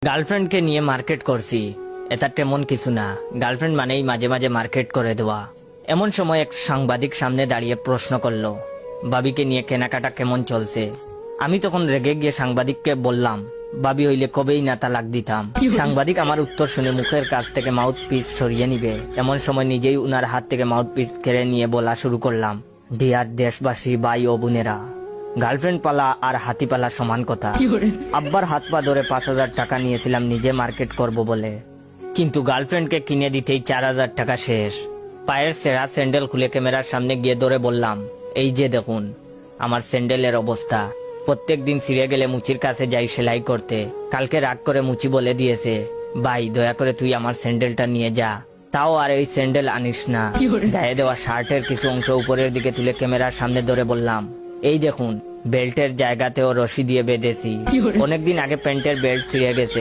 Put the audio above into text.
গার্লফ্রেন্ডকে নিয়ে মার্কেট করছি, এটা তেমন কিছু না। গার্লফ্রেন্ড মানেই মাঝে মাঝে মার্কেট করে দেওয়া। এমন সময় এক সাংবাদিক সামনে দাঁড়িয়ে প্রশ্ন করলো, বাবিকে নিয়ে কেনাকাটা কেমন চলছে? আমি তখন রেগে গিয়ে সাংবাদিককে বললাম, বাবি হইলে কবেই না তালাক দিতাম। সাংবাদিক আমার উত্তর শুনে মুখের কাছ থেকে মাউথ পিস সরিয়ে নিবে এমন সময় নিজেই উনার হাত থেকে মাউথ পিস কেড়ে নিয়ে বলা শুরু করলাম, ডিয়ার দেশবাসী, ভাই ও বোনেরা, গার্লফ্রেন্ড পালা আর হাতি পালা সমান কথা। আব্বার হাত পা ধরে 5,000 টাকা নিয়েছিলাম নিজে মার্কেট করব বলে, কিন্তু গার্লফ্রেন্ডকে কিনে দিতেই 4,000 টাকা শেষ। পায়ের সেরা স্যান্ডেল খুলে ক্যামেরার সামনে গিয়ে ধরে বললাম, এই যে দেখুন আমার স্যান্ডেলের অবস্থা। প্রত্যেক দিন ছিঁড়ে গেলে মুচির কাছে যাই সেলাই করতে। কালকে রাগ করে মুচি বলে দিয়েছে, ভাই দয়া করে তুই আমার স্যান্ডেলটা নিয়ে যা। তাও আর এই স্যান্ডেল আনিস না। গায়ে দেওয়া শার্টের কিছু অংশ উপরের দিকে তুলে ক্যামেরার সামনে ধরে বললাম, এই দেখুন বেল্টের জায়গাতেও রশি দিয়ে বেঁধেছি। অনেকদিন আগে প্যান্টের বেল্ট ছিঁড়ে গেছে।